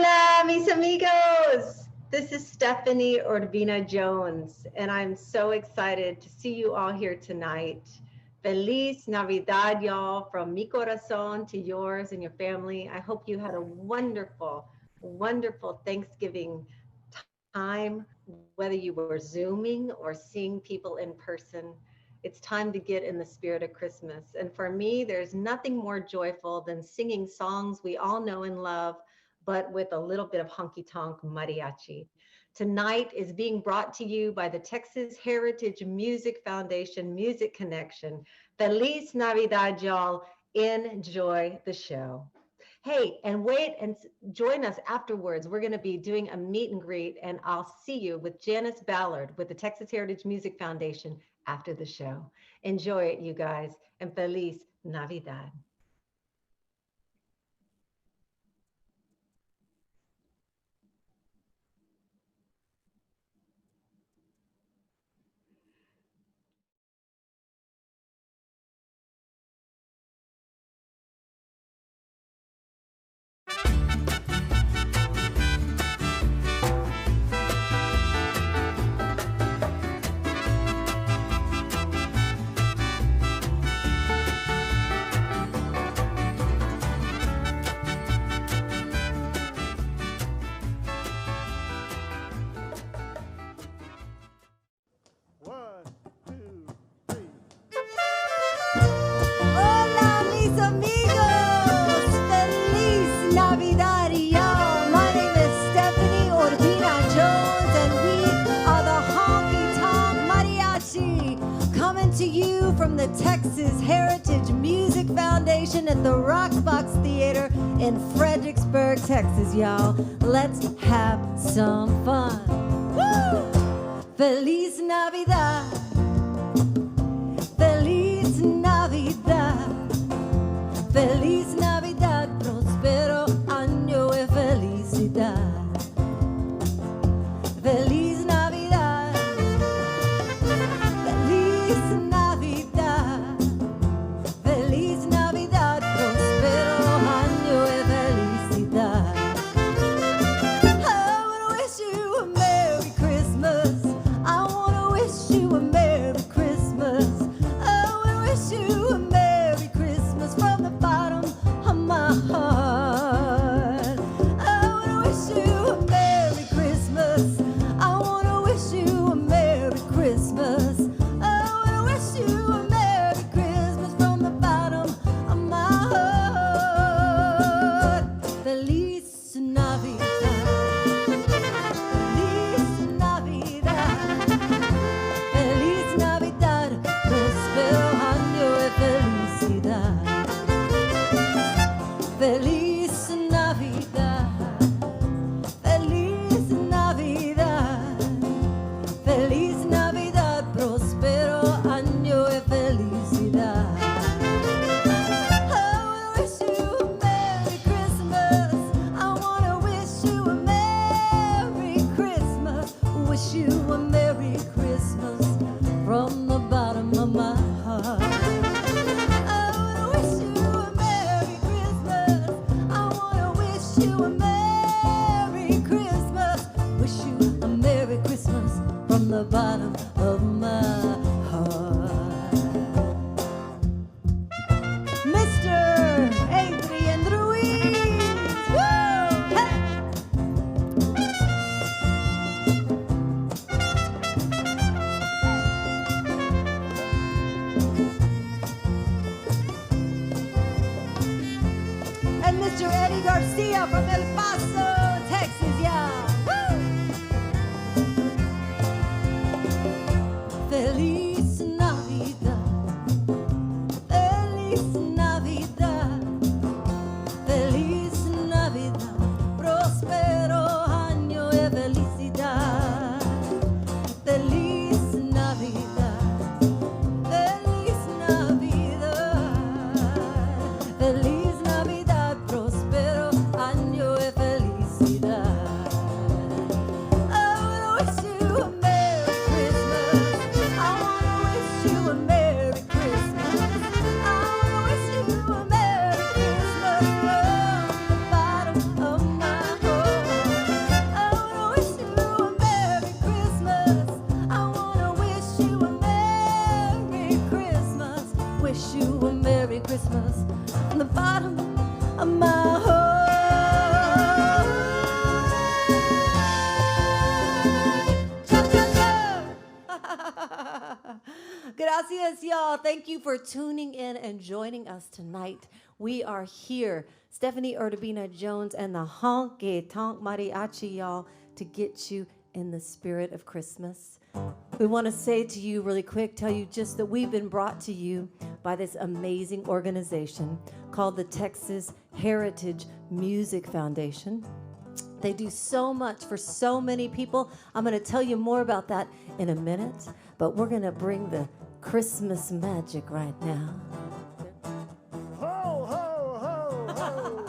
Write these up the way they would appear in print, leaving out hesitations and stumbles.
Hola, mis amigos. This is Stephanie Urbina Jones, and I'm so excited to see you all here tonight. Feliz Navidad, y'all, from mi corazón to yours and your family. I hope you had a wonderful, wonderful Thanksgiving time, whether you were Zooming or seeing people in person. It's time to get in the spirit of Christmas. And for me, there's nothing more joyful than singing songs we all know and love, but with a little bit of honky tonk mariachi. Tonight is being brought to you by the Texas Heritage Music Foundation Music Connection. Feliz Navidad, y'all. Enjoy the show. Hey, and wait and join us afterwards. We're going to be doing a meet and greet, and I'll see you with Janice Ballard with the Texas Heritage Music Foundation after the show. Enjoy it, you guys, and Feliz Navidad. Hola, mis amigos. Feliz Navidad, y'all. My name is Stephanie Urbina Jones, and we are the Honky Tonk Mariachi, coming to you from the Texas Heritage Music Foundation at the Rockbox Theater in Fredericksburg, Texas, y'all. Let's have some fun. Woo! Feliz Navidad. Feliz Navidad, Feliz Navidad, próspero año de felicidad. Feliz Navidad, Feliz Navidad, Feliz Navidad, próspero año de felicidad. I wanna wish you a Merry Christmas. I wanna wish you a Merry Christmas. Wish you a Merry Christmas from the bottom of my heart. I wanna wish you a Merry Christmas. I wanna wish you a Merry Christmas. I wanna wish you a Merry Christmas from the bottom of my heart. Feliz Navidad. Feliz Navidad. Feliz Navidad. Prospero año de felicidad. Feliz Navidad. Feliz Navidad. Feliz Navidad. Prospero año de felicidad. I wanna wish you a Merry Christmas. I wanna wish you a Merry Christmas. Wish you a Merry Christmas from the bottom of my heart. I wanna wish you a Merry Christmas. I wanna wish you a Merry Christmas. Wish you a Merry Christmas from the bottom of my heart. Mr. Adrian Ruiz. Woo! Hey! And Mr. Eddie Garcia from El Paso, Texas, yeah. Woo! Feliz Navidad, Feliz Navidad, Feliz Navidad, próspero año de felicidad. Feliz Navidad, Feliz Navidad, Feliz Navidad, próspero año de the bottom of my heart. Cha-cha-cha. Gracias, y'all. Thank you for tuning in and joining us tonight. We are here, Stephanie Urbina Jones and the Honky Tonk Mariachi, y'all, to get you in the spirit of Christmas. We want to say to you really quick, tell you just that we've been brought to you by this amazing organization called the Texas Heritage Music Foundation. They do so much for so many people. I'm going to tell you more about that in a minute, but we're going to bring the Christmas magic right now. Ho, ho, ho, ho.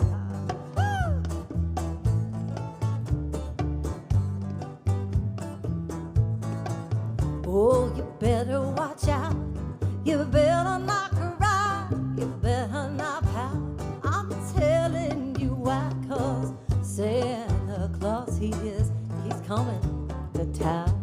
Oh, you better watch out. You better not cry. You better not pout. I'm telling you why, 'cause Santa Claus, he's coming to town.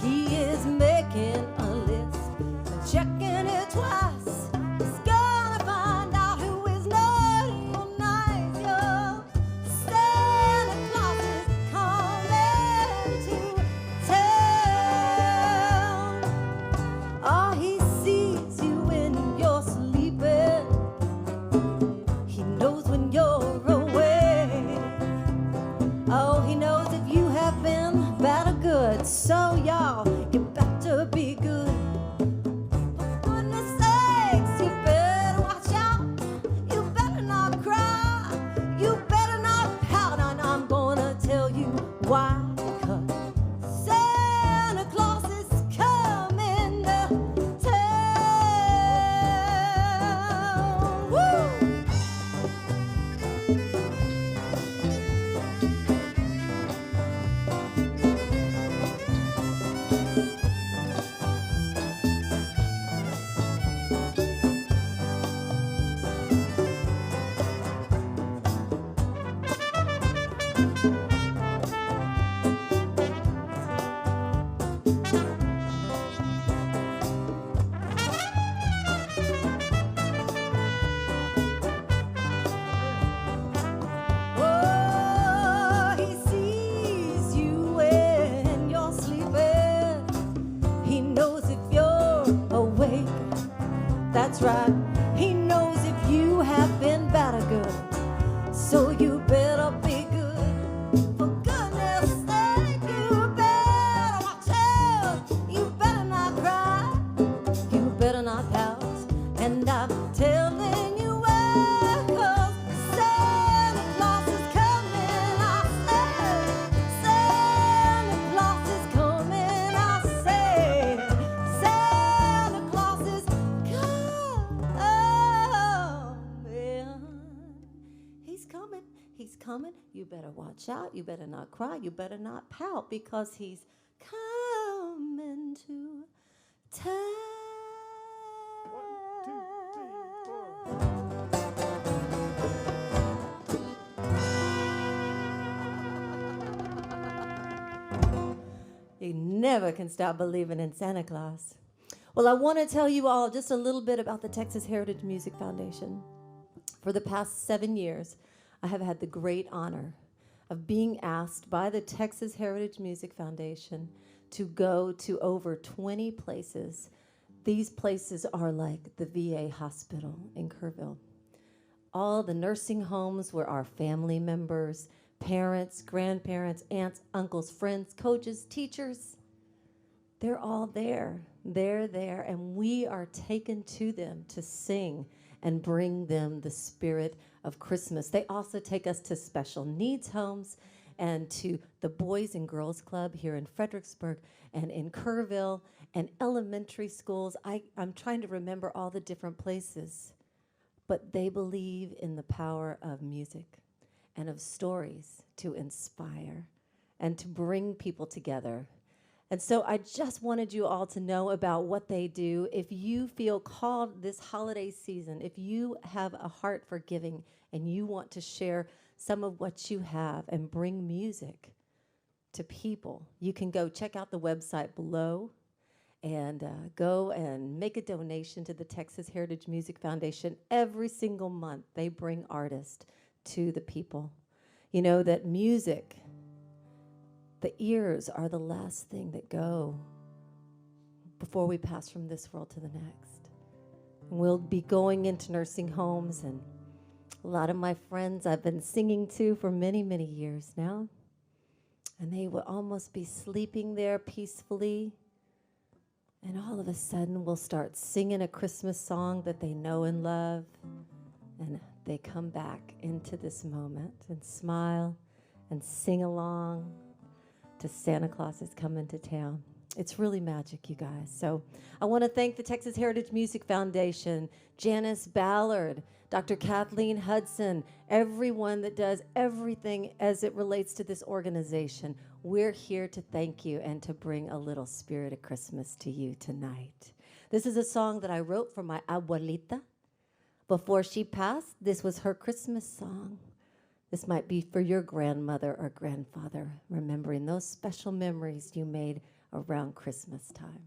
He is making a list and checking it twice. He's gonna find out who is naughty or nice, yo. Santa Claus is coming to town. Oh, he sees you when you're sleeping. He knows when you're awake. Oh, he knows if you have been bad or good. So y'all, you better be good. For goodness sakes, you better watch out. You better not cry. You better not pout. And I'm gonna tell you why. 'Cause Santa Claus is coming to town. Woo! Oh, he sees you when you're sleeping. He knows if you're awake. That's right. He knows if you have been bad or good. So you better be good. For goodness sake, you better watch out. You better not cry. You better not pout. And I'm telling you why, 'cause Santa Claus is coming, I say. Santa Claus is coming, I say. Santa Claus is coming. He's coming. He's coming. You better watch out. You better not cry. You better not pout, because he's coming to town. 1, 2, 3, 4. You never can stop believing in Santa Claus. Well, I want to tell you all just a little bit about the Texas Heritage Music Foundation. For the past 7 years, I have had the great honor of being asked by the Texas Heritage Music Foundation to go to over 20 places. These places are like the VA hospital in Kerrville. All the nursing homes where our family members, parents, grandparents, aunts, uncles, friends, coaches, teachers, they're all there. They're there, and we are taken to them to sing and bring them the spirit of Christmas. They also take us to special needs homes and to the Boys and Girls Club here in Fredericksburg and in Kerrville and elementary schools. I'm trying to remember all the different places, but they believe in the power of music and of stories to inspire and to bring people together. And so I just wanted you all to know about what they do. If you feel called this holiday season, if you have a heart for giving and you want to share some of what you have and bring music to people, you can go check out the website below and go and make a donation to the Texas Heritage Music Foundation. Every single month, they bring artists to the people. You know that music, the ears are the last thing that go before we pass from this world to the next. And we'll be going into nursing homes, and a lot of my friends I've been singing to for many, many years now, and they will almost be sleeping there peacefully, and all of a sudden we'll start singing a Christmas song that they know and love, and they come back into this moment and smile and sing along to Santa Claus is Coming to Town. It's really magic, you guys. So I want to thank the Texas Heritage Music Foundation, Janice Ballard, Dr. Kathleen Hudson, everyone that does everything as it relates to this organization. We're here to thank you and to bring a little spirit of Christmas to you tonight. This is a song that I wrote for my abuelita. Before she passed, this was her Christmas song. This might be for your grandmother or grandfather, remembering those special memories you made around Christmas time.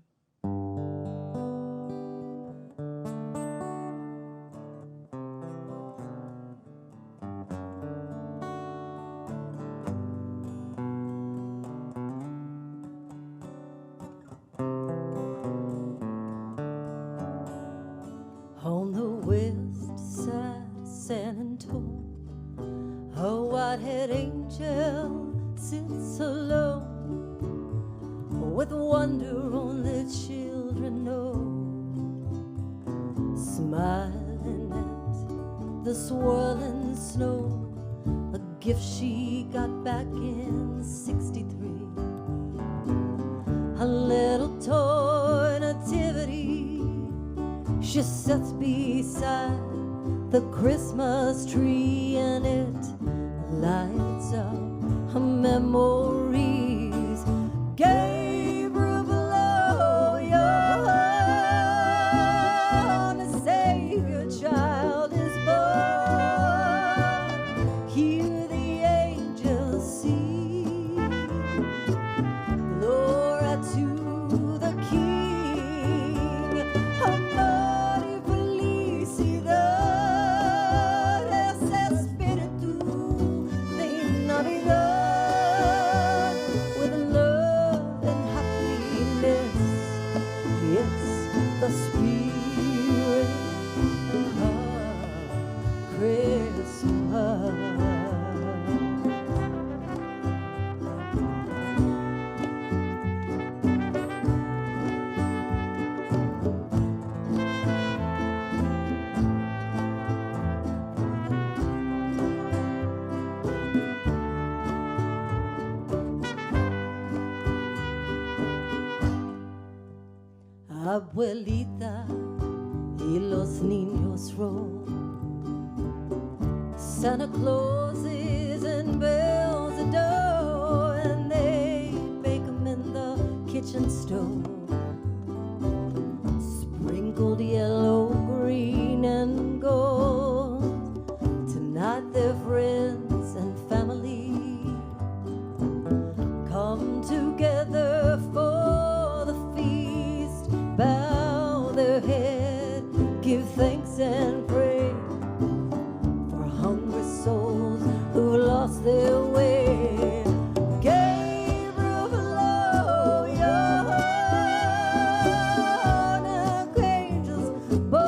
On the west side of San Antonio, a white-haired angel sits alone, with wonder only children know, smiling at the swirling snow, a gift she got back in '63, a little toy nativity she sets beside the Christmas tree, and it lights up her memories. Gabriel, blow your horn, a Savior child is born. Hear the angels sing, glory to the King. Amor y felicidad, ese espíritu de Navidad, with love and happiness. It's the spirit of Christmas. Abuelita y los niños roll, Santa Clauses and bells adore, and they bake 'em in the kitchen stove, sprinkled yellow, green, and gold. Tonight their friends and family come together for the feast, bow their head, give thanks and pray for hungry souls who lost their way. Gabriel, blow your horn, archangels born.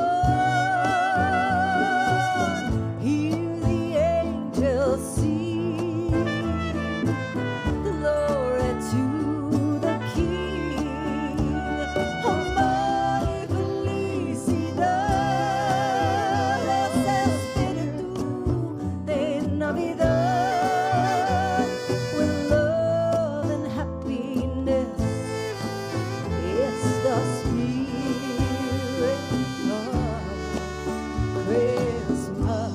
Hear the angels sing, glory to the King. Amor y felicidad, ese espíritu de Navidad, with love and happiness. It's the spirit of Christmas.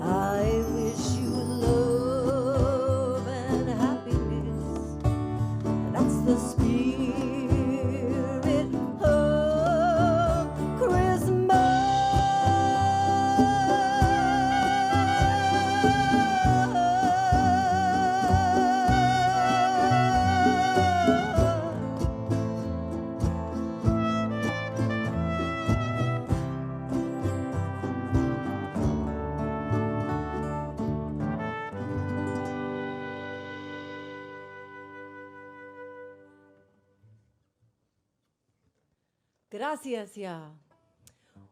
I wish you love and happiness. That's the spirit of Christmas. Gracias, ya.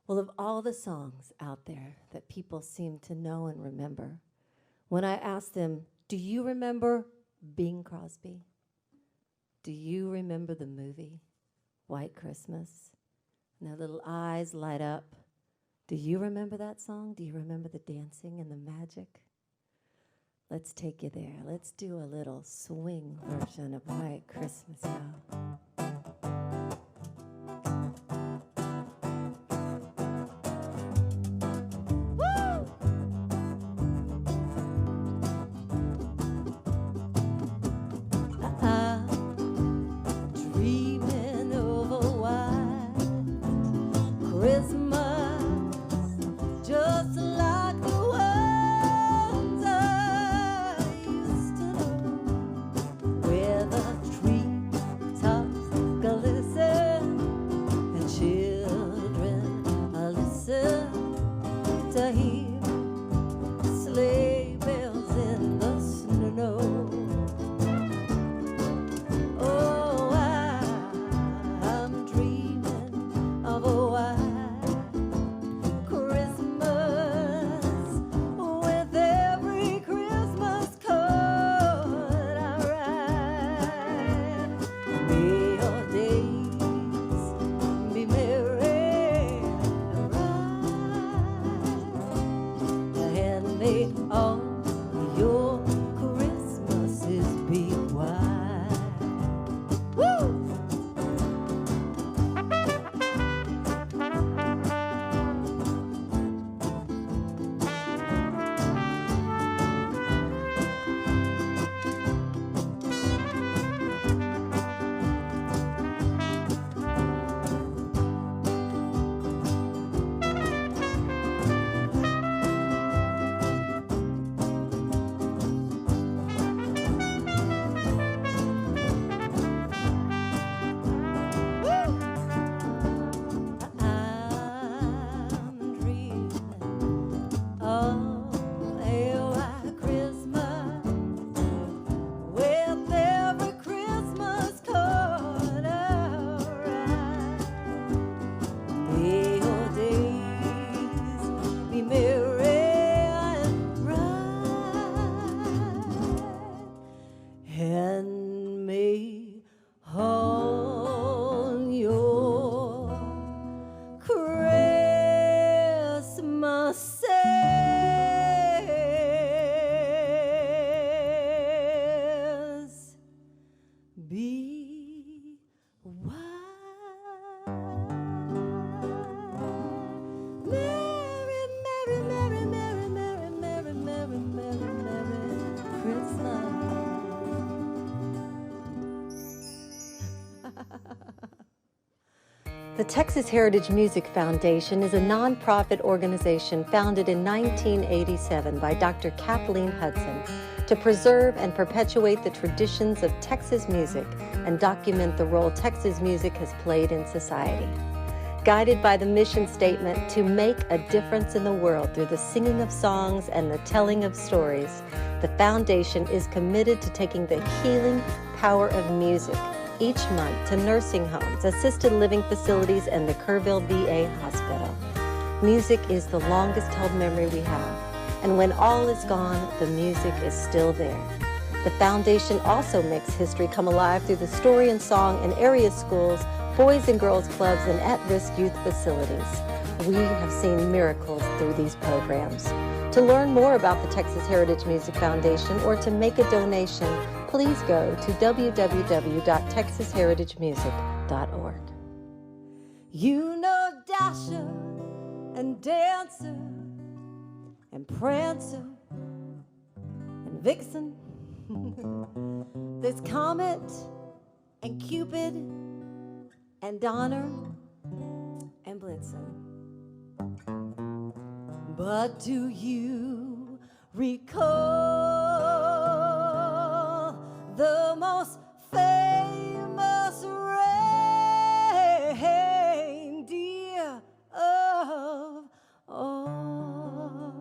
Well, of all the songs out there that people seem to know and remember, when I ask them, do you remember Bing Crosby? Do you remember the movie White Christmas? And their little eyes light up. Do you remember that song? Do you remember the dancing and the magic? Let's take you there. Let's do a little swing version of White Christmas, y'all. Dreaming of a white Christmas, just like the ones I used to know, where the treetops glisten and children listen to hear sleigh bells in the snow. Oh, I'm dreaming of a white Christmas with every Christmas card I write. May your days be merry and bright, and may all your Christmases be white. Woo! I'm dreaming of a white Christmas with every Christmas card I write. May your days be merry and bright, and may all your Christmases be white. Merry, merry, merry, merry, merry, merry, merry, merry, merry Christmas. The Texas Heritage Music Foundation is a nonprofit organization founded in 1987 by Dr. Kathleen Hudson to preserve and perpetuate the traditions of Texas music and document the role Texas music has played in society. Guided by the mission statement to make a difference in the world through the singing of songs and the telling of stories, the foundation is committed to taking the healing power of music each month to nursing homes, assisted living facilities, and the Kerrville VA Hospital. Music is the longest held memory we have, and when all is gone, the music is still there. The foundation also makes history come alive through the story and song in area schools, boys and girls clubs, and at-risk youth facilities. We have seen miracles through these programs. To learn more about the Texas Heritage Music Foundation or to make a donation, please go to www.texasheritagemusic.org. You know Dasher and Dancer and Prancer and Vixen. There's Comet and Cupid and Donner and Blitzen. But do you recall the most famous reindeer of all?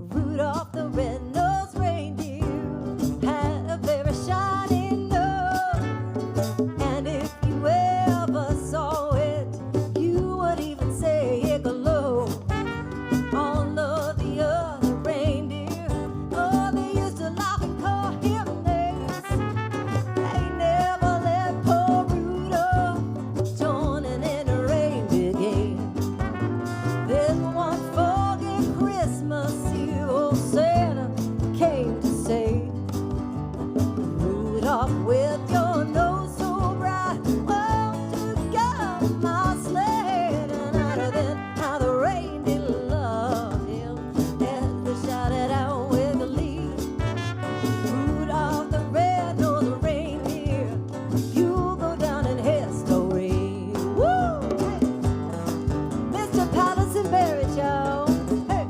Rudolph the red-nosed reindeer had a very shiny nose, and if Rudolph, with your nose so bright, won't you guide my sleigh tonight? Then how the reindeer loved him as they shouted out with glee. Rudolph the red-nosed reindeer, you'll go down in history. Woo! Hey. Mr. Patterson Berry Show. Hey.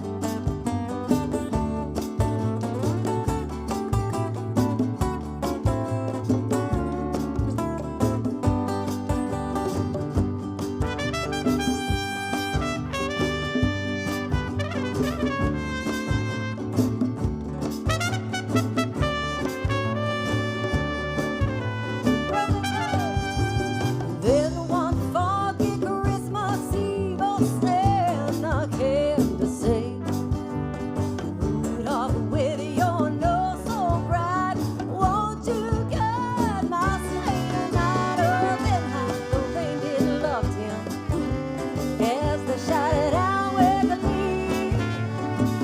Then one foggy Christmas Eve, old Santa came to say, Rudolph, with your nose so bright, won't you guide my sleigh tonight? Oh, then how the reindeer loved him as they shouted out with glee.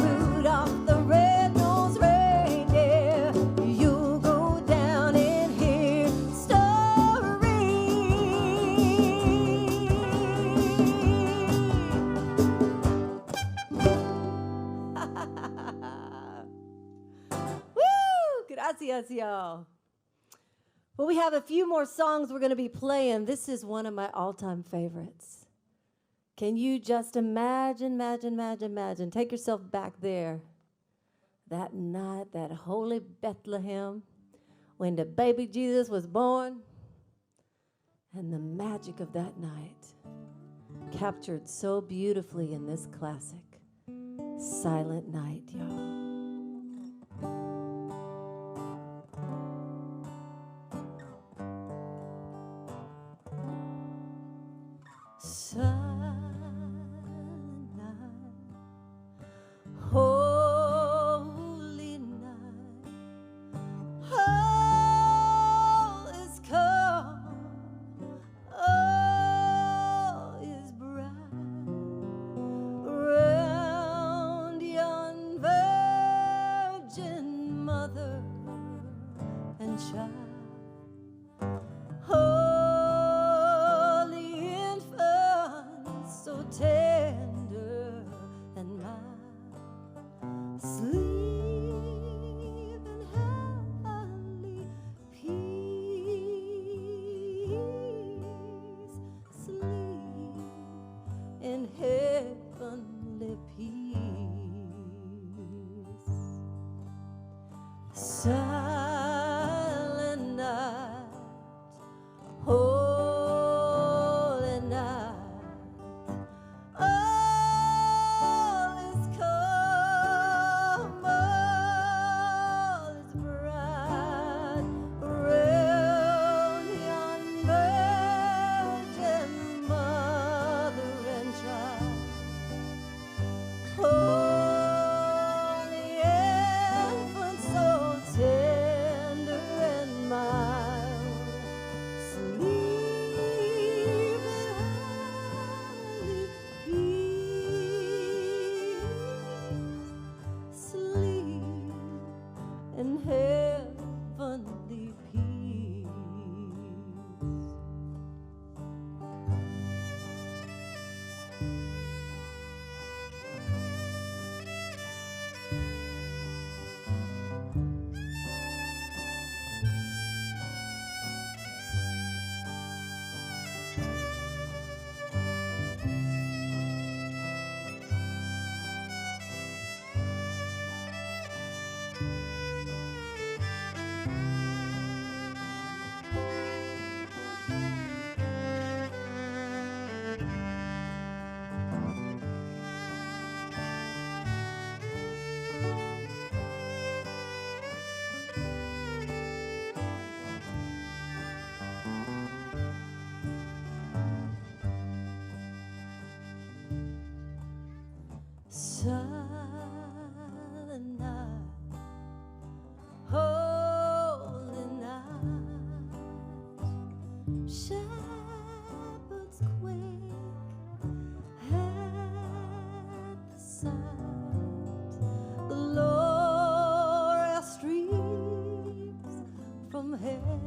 Rudolph the red-nosed reindeer, you'll go down in history. Woo! Gracias, y'all. Well, we have a few more songs we're going to be playing. This is one of my all-time favorites. Can you just imagine? Take yourself back there. That night, that holy Bethlehem, when the baby Jesus was born, and the magic of that night captured so beautifully in this classic, Silent Night, y'all. Silent night, holy night, all is calm, all is bright, round yon virgin mother and child. Holy infant, so tender and mild, sleep in heavenly peace, sleep in heavenly peace. Silent night, holy night, all is calm, all is bright, round yon virgin mother and child. Holy infant, so tender and mild, sleep in heavenly peace, sleep in heavenly peace. Silent night, holy night, shepherds quake at the sight, glorious streams from heaven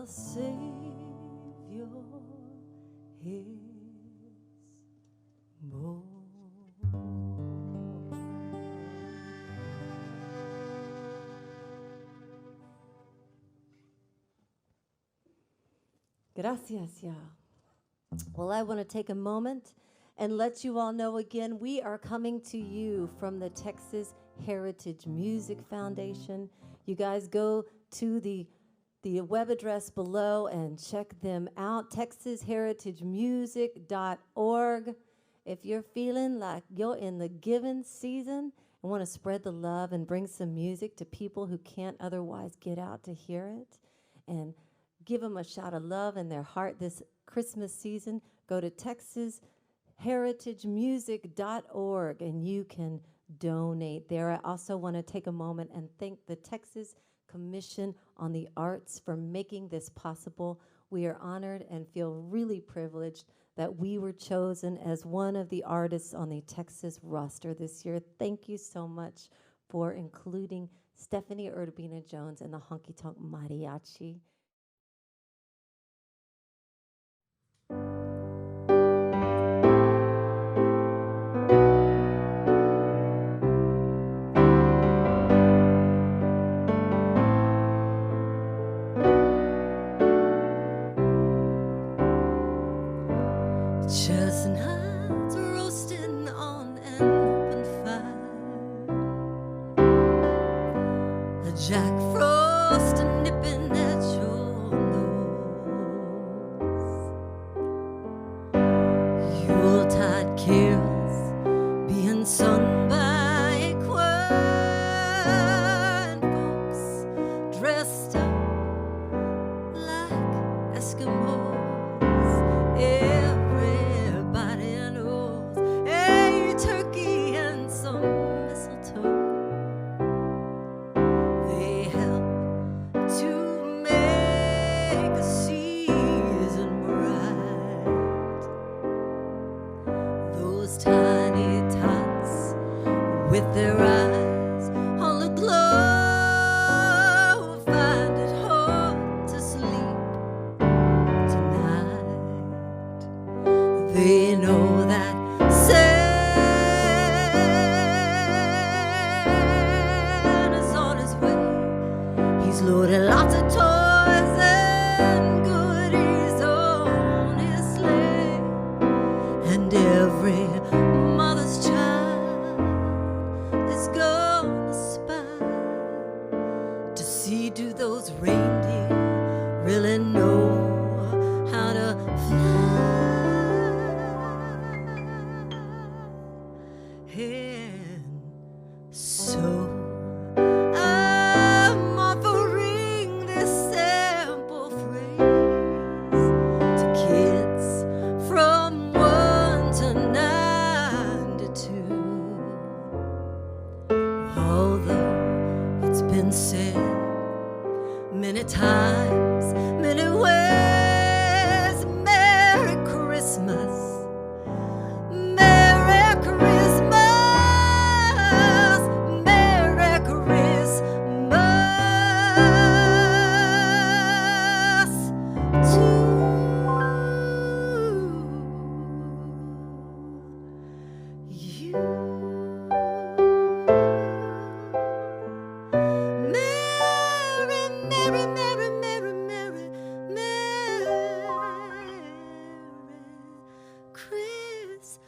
the Savior is born. Gracias, y'all. Well, I want to take a moment and let you all know again, we are coming to you from the Texas Heritage Music Foundation. You guys go to the web address below and check them out, texasheritagemusic.org. If you're feeling like you're in the giving season and want to spread the love and bring some music to people who can't otherwise get out to hear it, and give them a shot of love in their heart this Christmas season, go to texasheritagemusic.org and you can donate there. I also want to take a moment and thank the Texas Commission on the Arts for making this possible. We are honored and feel really privileged that we were chosen as one of the artists on the Texas roster this year. Thank you so much for including Stephanie Urbina Jones and the Honky Tonk Mariachi. Chestnuts roasting on an open fire, a Jack Frost nipping at your nose, Yuletide carols being sung by a choir, and folks dressed up like Eskimos. Everybody knows a turkey and some mistletoe, they help to make the season bright. Those tiny tots with their eyes all aglow find it hard to sleep tonight. They know that Santa's on his way. He's loaded lots of toys and goodies on his sleigh, and every mother's child is gonna spy to see, do those reindeer really know how to fly? And so I'm offering this sample phrase to kids from 1 to 92. Although it's been said many times, many ways, Merry Christmas, Merry Christmas, Merry Christmas to you. Merry, Merry, Merry, Merry, Merry, Merry Christmas.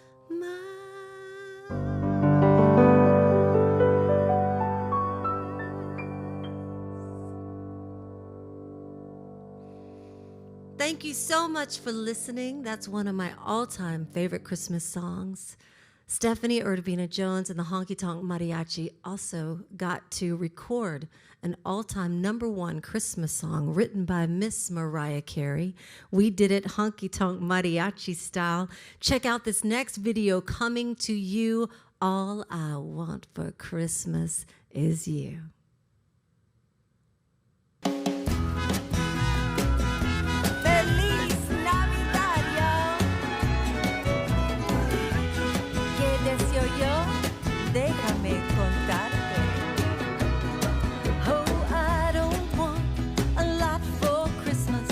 Thank you so much for listening. That's one of my all-time favorite Christmas songs. Stephanie Urbina Jones and the Honky Tonk Mariachi also got to record an all-time #1 Christmas song written by Miss Mariah Carey. We did it Honky Tonk Mariachi style. Check out this next video coming to you. All I Want for Christmas is You. Feliz Navidad, y'all. ¿Qué deseo yo? Déjame contarte. Oh, I don't want a lot for Christmas.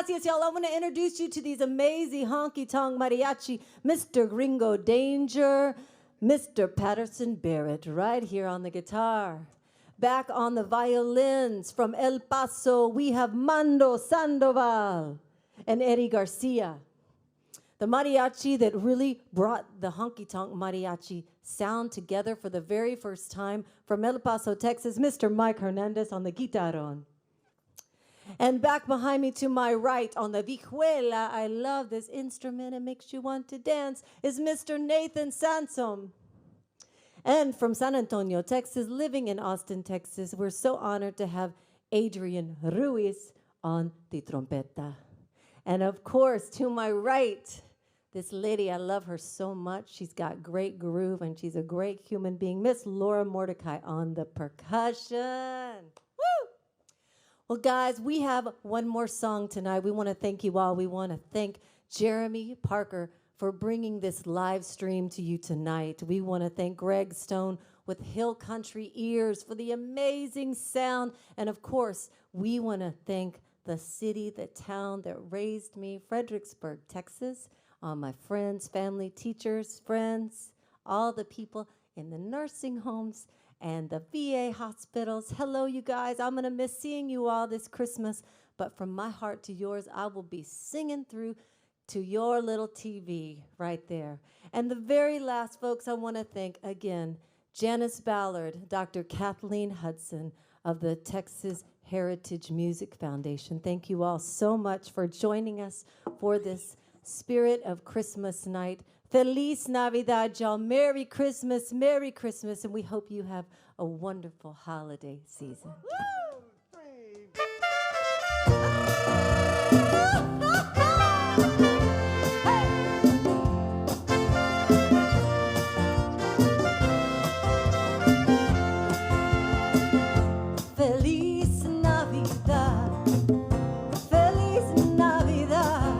gracias, y'all. I want to introduce you to these amazing honky-tonk mariachi, Mr. Gringo Danger, Mr. Patterson Barrett, right here on the guitar. Back on the violins from El Paso, we have Mando Sandoval and Eddie Garcia. The mariachi that really brought the honky-tonk mariachi sound together for the very first time from El Paso, Texas, Mr. Mike Hernandez on the guitarón. And back behind me to my right on the vihuela, I love this instrument, it makes you want to dance, is Mr. Nathan Sansom. And from San Antonio, Texas, living in Austin, Texas, we're so honored to have Adrian Ruiz on the trompeta. And of course, to my right, this lady, I love her so much. She's got great groove and she's a great human being. Miss Laura Mordecai on the percussion. Woo! Well, guys, we have one more song tonight. We want to thank you all. We want to thank Jeremy Parker for bringing this live stream to you tonight. We want to thank Greg Stone with Hill Country Ears for the amazing sound. And of course, we want to thank the city, the town that raised me, Fredericksburg, Texas. My friends, family, teachers, friends, all the people in the nursing homes and the VA hospitals. Hello, you guys. I'm going to miss seeing you all this Christmas, but from my heart to yours, I will be singing through to your little TV right there. And the very last, folks, I want to thank again Janice Ballard, Dr. Kathleen Hudson of the Texas Heritage Music Foundation. Thank you all so much for joining us for this Spirit of Christmas night. Feliz Navidad, y'all. Merry Christmas, and we hope you have a wonderful holiday season. Woo! Three. Feliz Navidad, Feliz Navidad,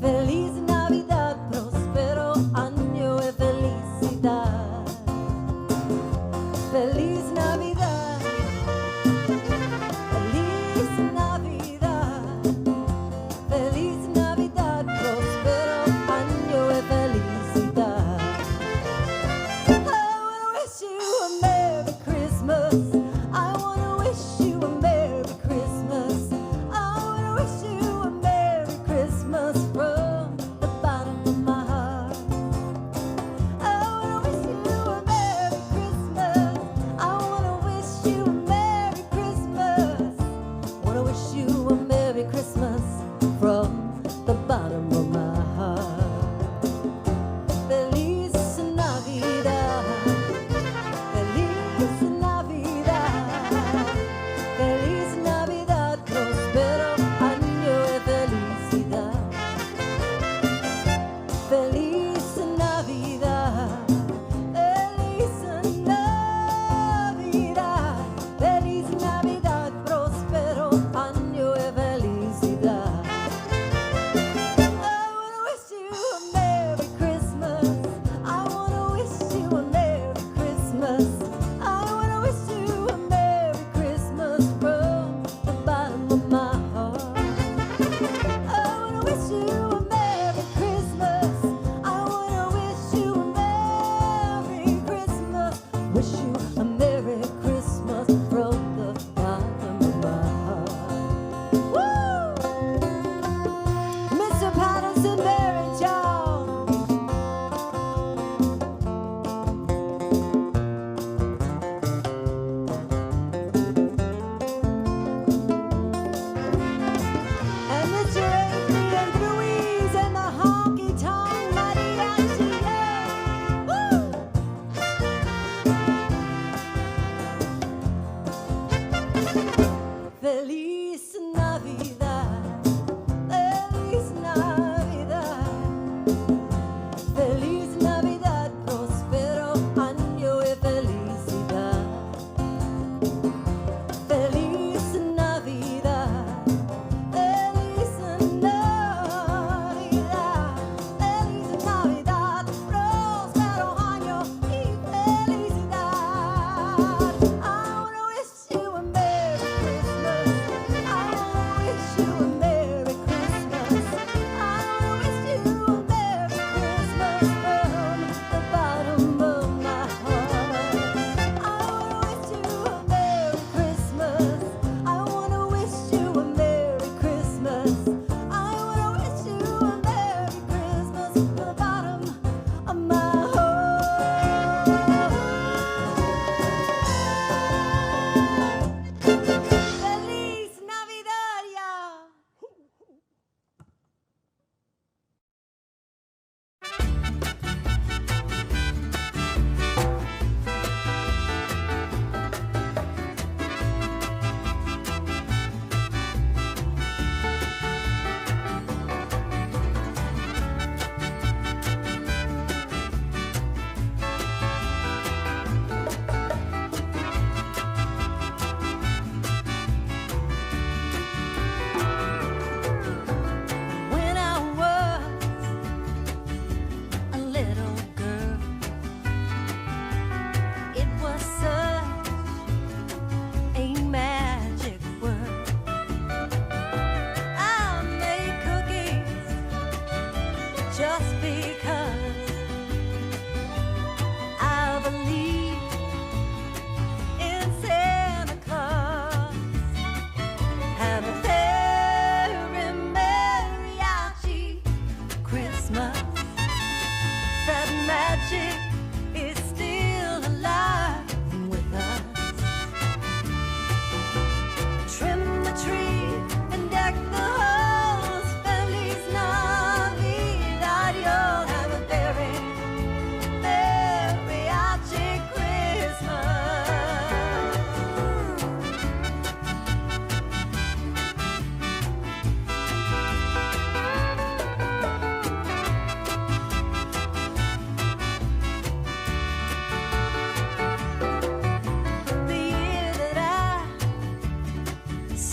Feliz Navidad, próspero año de felicidad. Feliz Navidad, Feliz Navidad, Feliz Navidad, próspero año de felicidad. I wanna wish you a Merry Christmas. I wanna wish you a Merry Christmas. I wanna wish you a Merry Christmas from the bottom of my heart. I wanna wish you a Merry Christmas. I wanna wish you a Merry Christmas. Wanna wish you a Merry Christmas from the bottom of my heart. Feliz Navidad, Feliz Navidad, Feliz Navidad, próspero año de felicidad. Feliz Navidad, Feliz Navidad, Feliz Navidad, próspero año de felicidad. I wanna wish you a Merry Christmas. I wanna wish you a Merry Christmas. I wanna wish you a Merry Christmas from the bottom of my heart. I wanna wish you a Merry Christmas. I wanna wish you a Merry Christmas. Wish you a Merry Christmas from the bottom of my heart. Woo! Mr. Patterson Barrett, y'all. And Mr. Adrian Ruiz and the Honky Tonk Mariachi, yeah. Woo! Feliz Navidad, Feliz Navidad, Feliz Navidad, próspero año de felicidad. Feliz Navidad, Feliz Navidad, Feliz Navidad, próspero año y felicidad. I wanna wish you a Merry Christmas.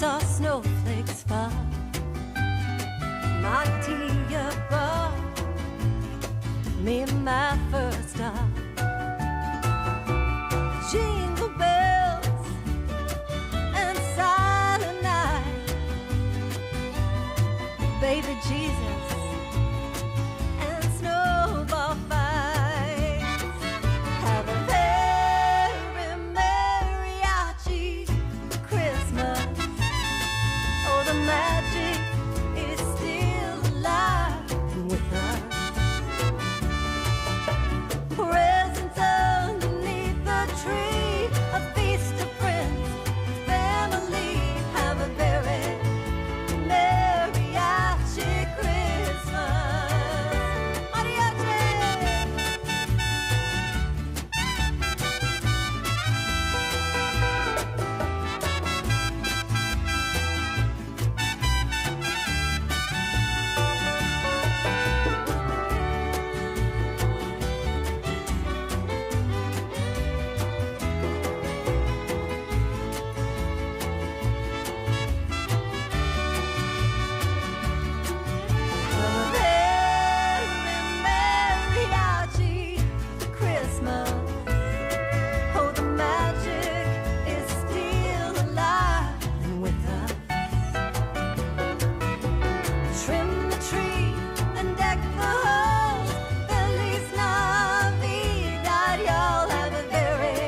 saw snowflakes fall. My tia brought me my first doll. Jingle bells and silent night, baby Jesus and snowball fights. Have a very mariachi Christmas. Oh, the magic is still alive with us. Presents underneath the tree, a feast of friends, family. Have a very mariachi Christmas. Mariachi! Mariachi Christmas. Oh, the magic is still alive and with us. Trim the tree and deck the halls. Feliz Navidad, y'all. Have a very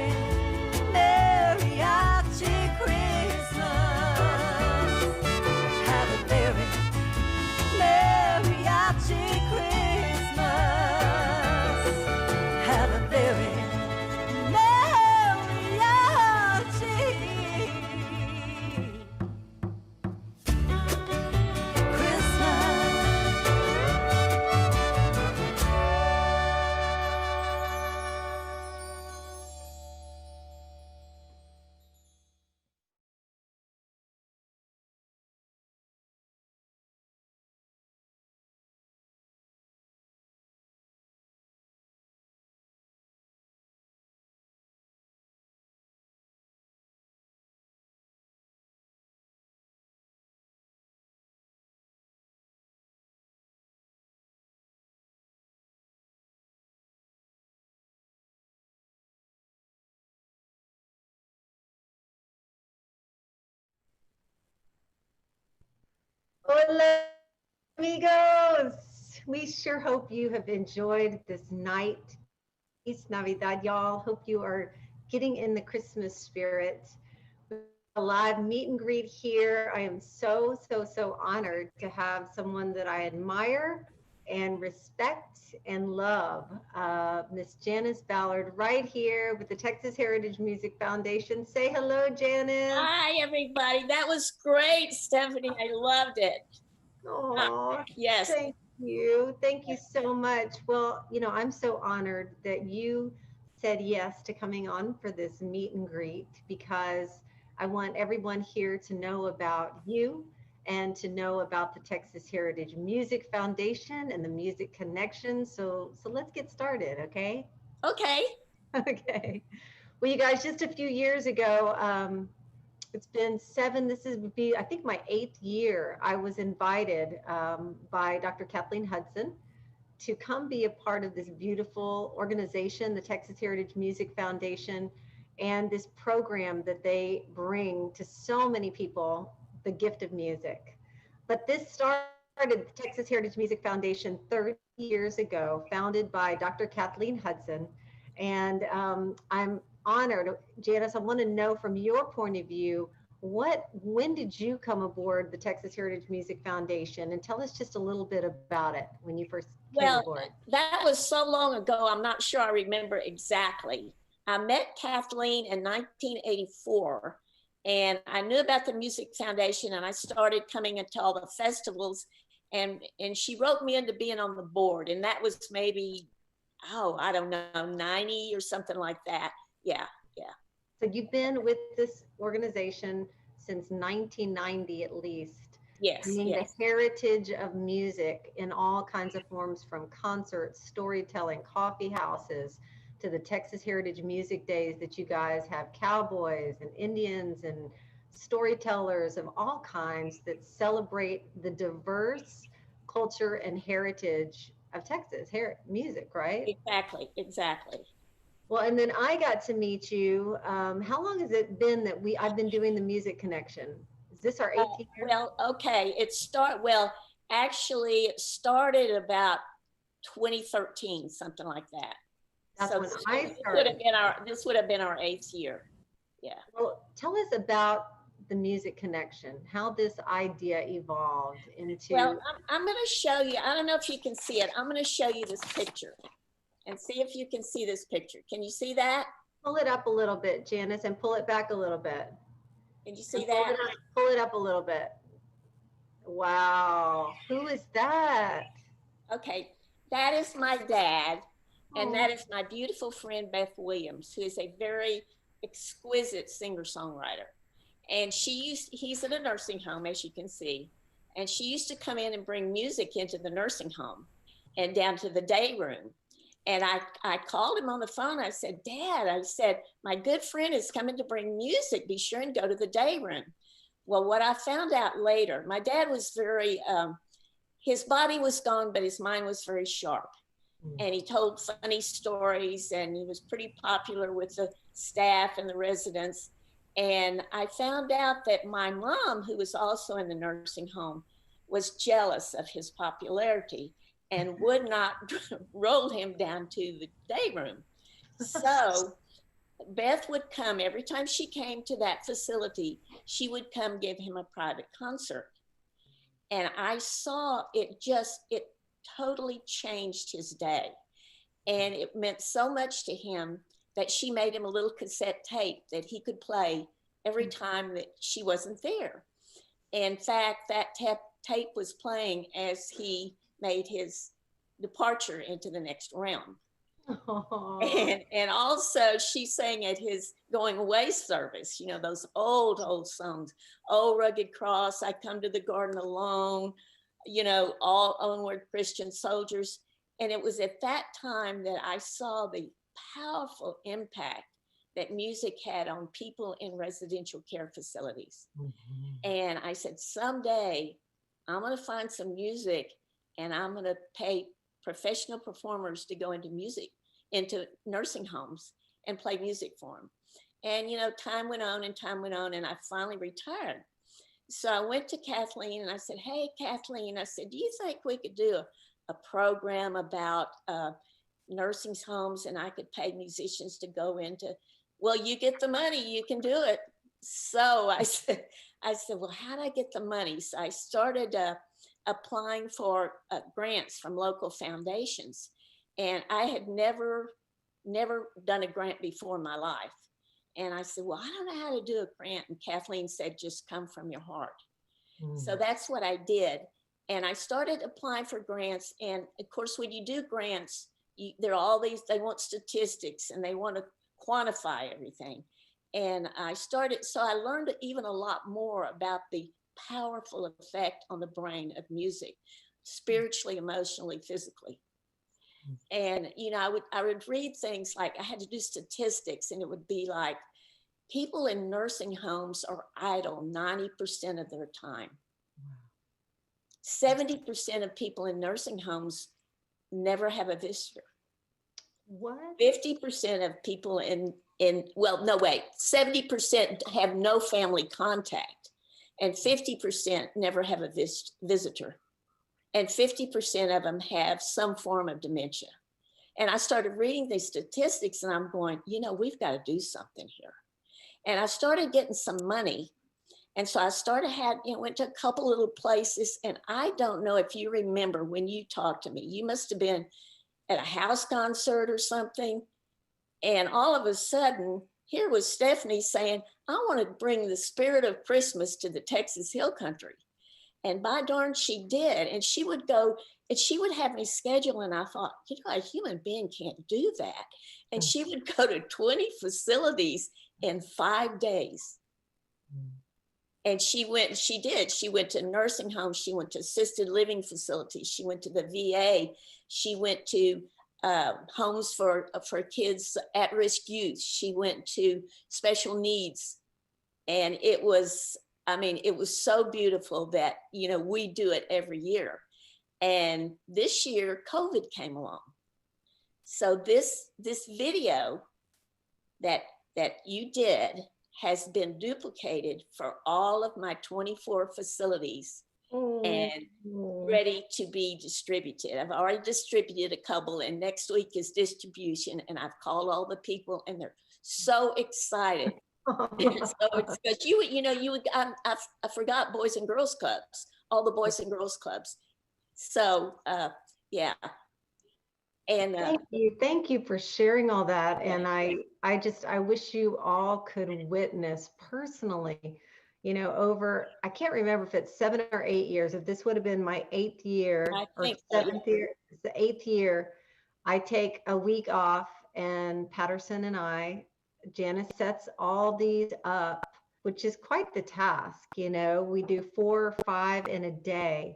mariachi Christmas. Have a very mariachi Christmas. Have a very mariachi Hola, amigos. We sure hope you have enjoyed this night. Feliz Navidad, y'all. Hope you are getting in the Christmas spirit. We have a live meet and greet here. I am so honored to have someone that I admire and respect and love, Miss Janice Ballard, right here with the Texas Heritage Music Foundation. Say hello, Janice. Hi, everybody. That was great, Stephanie. I loved it. Oh, Yes. thank you. Thank you so much. Well, I'm so honored that you said yes to coming on for this meet and greet because I want everyone here to know about you and to know about the Texas Heritage Music Foundation and the Music Connection. So let's get started, okay? Okay. Okay. Well, you guys, just a few years ago, it's been this is would be I think my 8th year. I was invited by Dr. Kathleen Hudson to come be a part of this beautiful organization, the Texas Heritage Music Foundation, and this program that they bring to so many people, the gift of music. But this started the Texas Heritage Music Foundation 30 years ago, founded by Dr. Kathleen Hudson. And I'm honored. Janice, I want to know from your point of view, when did you come aboard the Texas Heritage Music Foundation? And tell us just a little bit about it when you first came Well, aboard. that was so long ago. I'm not sure I remember exactly. I met Kathleen in 1984, and I knew about the Music Foundation, and I started coming into all the festivals, and she wrote me into being on the board, and that was maybe, I don't know, 90 or something like that. Yeah. So you've been with this organization since 1990 at least, Yes. bringing the heritage of music in all kinds of forms, from concerts, storytelling, coffee houses, to the Texas Heritage Music Days that you guys have cowboys and Indians and storytellers of all kinds that celebrate the diverse culture and heritage of Texas, music, right? Exactly, exactly. Well, and then I got to meet you. How long has it been that I've been doing the Music Connection? Is this our 18th year? Well, okay, well, actually it started about 2013, something like that. That's So when this I would have started. been our 8th year. Yeah. Well, tell us about the Music Connection, how this idea evolved Well, into. I'm going to show you. I don't know if you can see it. I'm going to show you this picture and see if you can see this picture. Can you see that? Pull it up a little bit, Janice, and pull it back a little bit. Can you And see that? pull it up a little bit. Wow. Who is that? Okay, that is my dad, and Oh. that is my beautiful friend Beth Williams, who is a very exquisite singer-songwriter. And he's in a nursing home, as you can see, and she used to come in and bring music into the nursing home and down to the day room. And I called him on the phone. I said, Dad, I said, my good friend is coming to bring music. Be sure and go to the day room. Well, what I found out later, my dad was very, his body was gone, but his mind was very sharp. And he told funny stories, and he was pretty popular with the staff and the residents. And I found out that my mom, who was also in the nursing home, was jealous of his popularity and would not roll him down to the day room. So Beth would come every time she came to that facility, she would come give him a private concert. And I saw it totally changed his day. And it meant so much to him that she made him a little cassette tape that he could play every time that she wasn't there. In fact, that tape was playing as he made his departure into the next realm. Oh. And also she sang at his going away service, you know, those old songs, Oh Rugged Cross, I Come to the Garden Alone, you know, all onward Christian soldiers. And it was at that time that I saw the powerful impact that music had on people in residential care facilities. And I said, someday I'm going to find some music and I'm going to pay professional performers to go into nursing homes and play music for them. And, you know, time went on and I finally retired. So I went to Kathleen and I said, hey, Kathleen, I said, do you think we could do a program about nursing homes and I could pay musicians to go into, well, you get the money, you can do it. So I said, well, how do I get the money? So I started applying for grants from local foundations. And I had never done a grant before in my life. And I said, well, I don't know how to do a grant. And Kathleen said, just come from your heart. So that's what I did. And I started applying for grants. And of course, when you do grants, there are all these, they want statistics and they want to quantify everything. And so I learned even a lot more about the powerful effect on the brain of music, spiritually, emotionally, physically. And, you know, I would read things like I had to do statistics and it would be like people in nursing homes are idle 90% of their time. 70% of people in nursing homes never have a visitor. What? 50% of people 70% have no family contact and 50% never have a visitor. And 50% of them have some form of dementia. And I started reading these statistics and I'm going, you know, we've got to do something here. And I started getting some money. And so I went to a couple little places. And I don't know if you remember when you talked to me, you must have been at a house concert or something. And all of a sudden, here was Stephanie saying, I want to bring the spirit of Christmas to the Texas Hill Country. And by darn, she did. And she would go and she would have me schedule. And I thought, you know, a human being can't do that. And she would go to 20 facilities in 5 days. And she went to nursing homes. She went to assisted living facilities. She went to the VA. She went to homes for kids, at-risk youth. She went to special needs And it was, I mean, it was so beautiful that, you know, we do it every year. And this year, COVID came along. So this video that you did has been duplicated for all of my 24 facilities and ready to be distributed. I've already distributed a couple, and next week is distribution. And I've called all the people, and they're so excited. So it's because you know, I forgot Boys and Girls Clubs, all the Boys and Girls Clubs. So yeah. And thank you for sharing all that. And I wish you all could witness personally, you know, over, I can't remember if it's 7 or 8 years, if this would have been my 8th year I or think so, 7th year, it's the 8th year, I take a week off, and Patterson and Janice sets all these up, which is quite the task. You know, we do 4 or 5 in a day,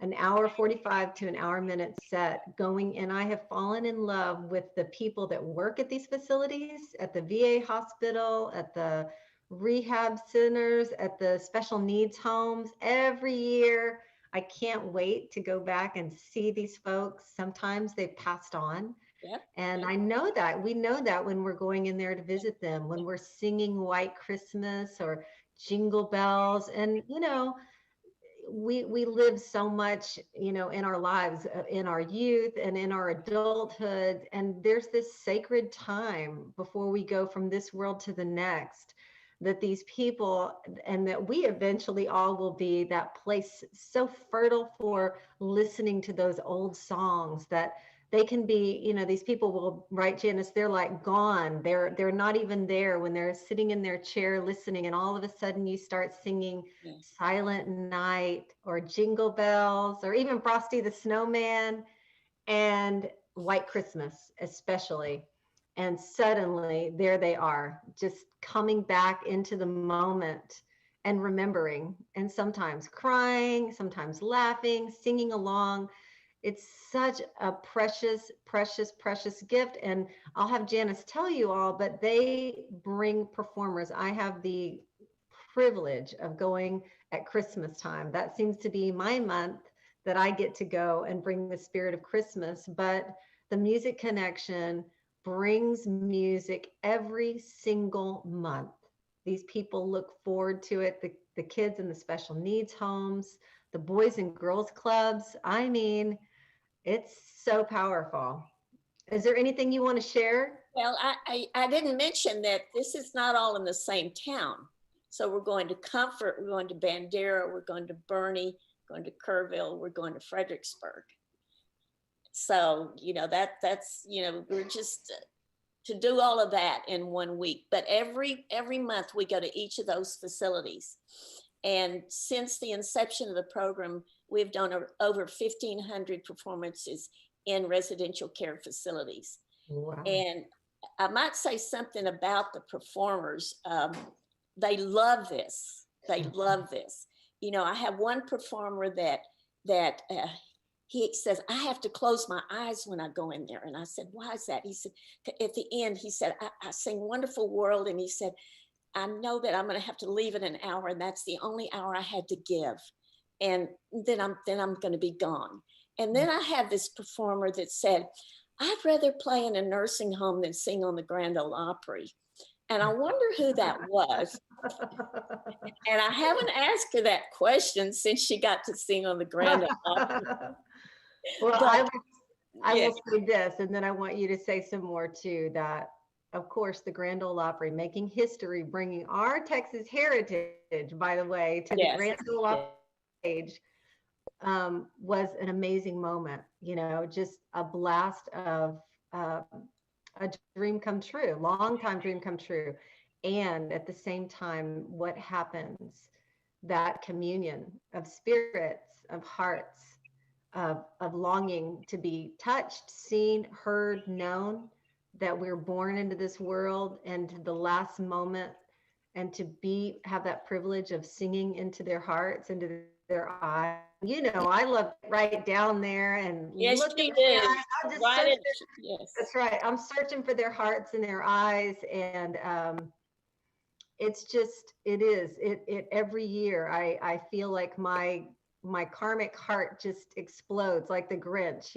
an hour 45 to an hour minute set going. And I have fallen in love with the people that work at these facilities, at the VA hospital, at the rehab centers, at the special needs homes. Every year, I can't wait to go back and see these folks. Sometimes they've passed on. yep. And I know that we know that when we're going in there to visit them, when we're singing White Christmas or Jingle Bells. And, you know, we live so much, you know, in our lives, in our youth and in our adulthood. And there's this sacred time before we go from this world to the next, that these people, and that we eventually all will be, that place so fertile for listening to those old songs, that they can be, you know, these people will, right, Janice, they're like gone. They're not even there when they're sitting in their chair listening, and all of a sudden you start singing Silent Night or Jingle Bells or even Frosty the Snowman and White Christmas especially. And suddenly there they are, just coming back into the moment and remembering, and sometimes crying, sometimes laughing, singing along. It's such a precious, precious, precious gift. And I'll have Janice tell you all, but they bring performers. I have the privilege of going at Christmas time. That seems to be my month that I get to go and bring the spirit of Christmas. But the Music Connection brings music every single month. These people look forward to it. The kids in the special needs homes, the Boys and Girls Clubs. I mean, it's so powerful. Is there anything you want to share? Well, I didn't mention that this is not all in the same town. So we're going to Comfort, we're going to Bandera, we're going to Bernie, going to Kerrville, we're going to Fredericksburg. So, you know, that's, you know, we're just to do all of that in 1 week. But every month we go to each of those facilities. And since the inception of the program, we've done over 1,500 performances in residential care facilities. Wow. And I might say something about the performers. They love this. They love this. You know, I have one performer that he says, I have to close my eyes when I go in there. And I said, why is that? He said, at the end, he said, I sing Wonderful World. And he said, I know that I'm going to have to leave in an hour, and that's the only hour I had to give. And then I'm going to be gone. And then I have this performer that said, I'd rather play in a nursing home than sing on the Grand Ole Opry. And I wonder who that was. And I haven't asked her that question since she got to sing on the Grand Ole Opry. Well, But, I will say this, and then I want you to say some more too, that of course the Grand Ole Opry, making history, bringing our Texas heritage, by the way, to the Grand Ole Opry stage, was an amazing moment. You know, just a blast of a dream come true, long time dream come true. And at the same time, what happens, that communion of spirits, of hearts, of longing to be touched, seen, heard, known, that we're born into this world and to the last moment, and to have that privilege of singing into their hearts, into their eyes. You know, I love right down there and yes, she looking. did. I'll just Right search yes. That's right. I'm searching for their hearts and their eyes, and It's just, it is, it every year I feel like my karmic heart just explodes like the Grinch,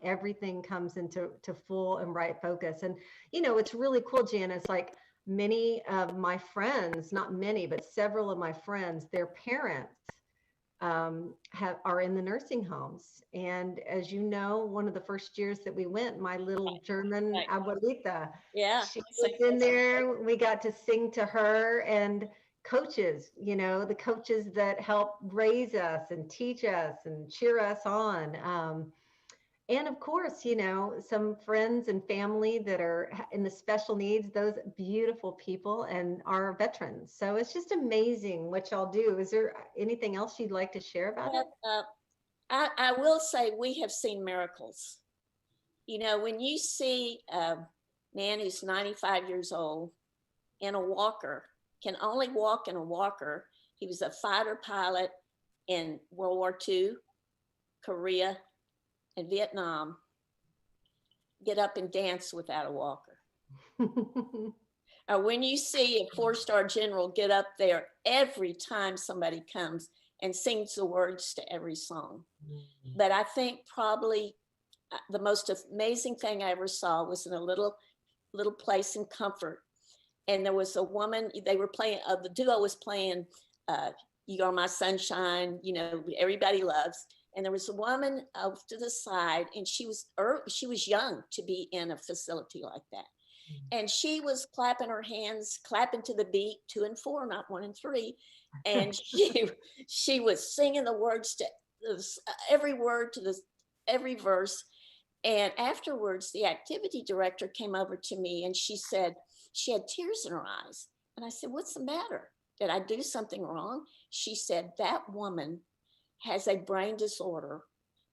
everything comes into full and right focus. And, it's really cool, Janice, like many of my friends, not many, but several of my friends, their parents are in the nursing homes. And as you know, one of the first years that we went, my little German Right. abuelita, Yeah. she was in there. We got to sing to her and coaches, the coaches that help raise us and teach us and cheer us on. And of course, some friends and family that are in the special needs, those beautiful people and our veterans. So it's just amazing what y'all do. Is there anything else you'd like to share about it? But, I will say we have seen miracles. When you see a man who's 95 years old in a walker, can only walk in a walker. He was a fighter pilot in World War II, Korea, and Vietnam, get up and dance without a walker. Or when you see a 4-star general get up there every time somebody comes and sings the words to every song. But I think probably the most amazing thing I ever saw was in a little place in Comfort. And there was a woman, they were playing, the duo was playing You Are My Sunshine, everybody loves. And there was a woman off to the side, and she was young to be in a facility like that. And she was clapping her hands, clapping to the beat 2 and 4, not 1 and 3. And she was singing the words to every word to every verse. And afterwards, the activity director came over to me and she said, she had tears in her eyes. And I said, what's the matter? Did I do something wrong? She said, that woman has a brain disorder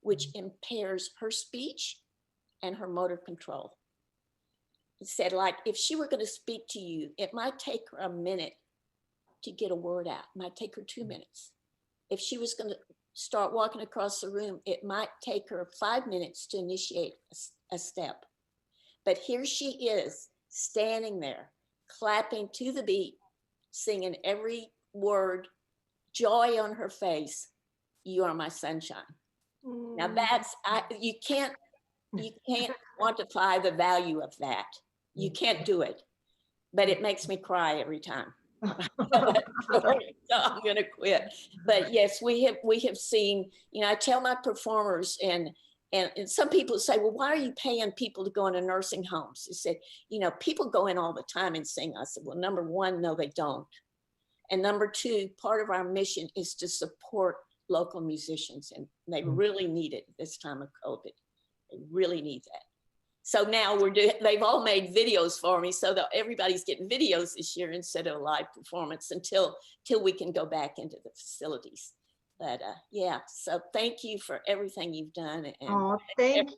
which impairs her speech and her motor control. He said, like, if she were going to speak to you, it might take her a minute to get a word out. It might take her 2 minutes. If she was going to start walking across the room, it might take her 5 minutes to initiate a step. But here she is, standing there, clapping to the beat, singing every word, joy on her face. You are my sunshine. Now that's, you can't quantify the value of that. You can't do it, but it makes me cry every time. So I'm going to quit. But yes, we have seen, I tell my performers and some people say, well, why are you paying people to go into nursing homes? They said, people go in all the time and sing. I said, well, number one, no, they don't. And number two, part of our mission is to support local musicians, and they really need it this time of COVID. They really need that. So now they've all made videos for me, so that everybody's getting videos this year instead of a live performance until we can go back into the facilities. But yeah, so thank you for everything you've done. And thank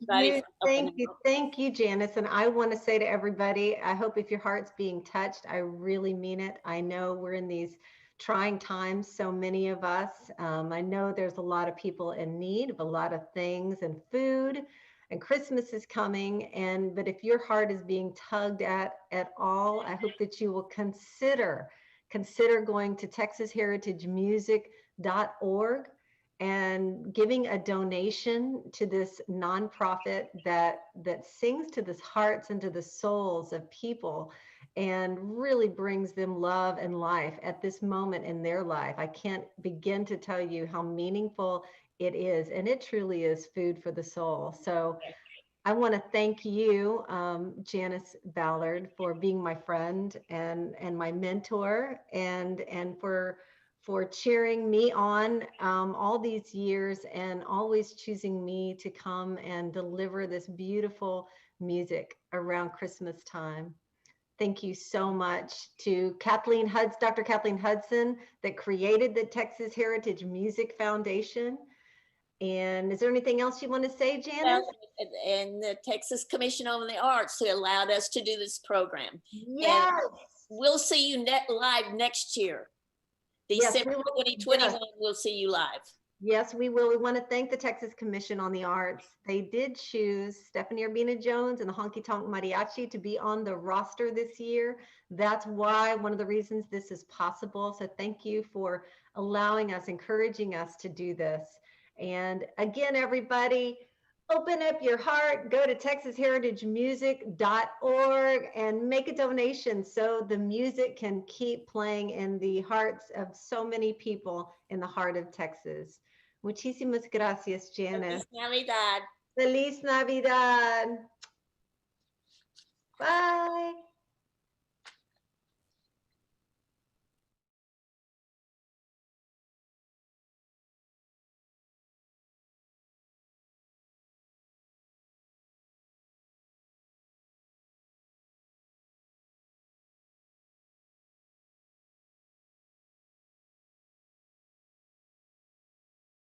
you, Janice. And I want to say to everybody, I hope if your heart's being touched, I really mean it. I know we're in these trying times, so many of us. I know there's a lot of people in need of a lot of things and food, and Christmas is coming. But if your heart is being tugged at all, I hope that you will consider going to texasheritagemusic.org and giving a donation to this nonprofit that sings to the hearts and to the souls of people and really brings them love and life at this moment in their life. I can't begin to tell you how meaningful it is, and it truly is food for the soul. So I want to thank you, Janice Ballard, for being my friend and my mentor, and for cheering me on all these years and always choosing me to come and deliver this beautiful music around Christmas time. Thank you so much to Dr. Kathleen Hudson, that created the Texas Heritage Music Foundation. And is there anything else you want to say, Janice? And the Texas Commission on the Arts, who allowed us to do this program. Yes. And we'll see you live next year. December 2021, we'll see you live. Yes, we will. We want to thank the Texas Commission on the Arts. They did choose Stephanie Urbina Jones and the Honky Tonk Mariachi to be on the roster this year. That's why one of the reasons this is possible. So thank you for allowing us, encouraging us to do this. And again, everybody, open up your heart, go to texasheritagemusic.org and make a donation so the music can keep playing in the hearts of so many people in the heart of Texas. Muchísimas gracias, Janice. Feliz Navidad. Feliz Navidad. Bye.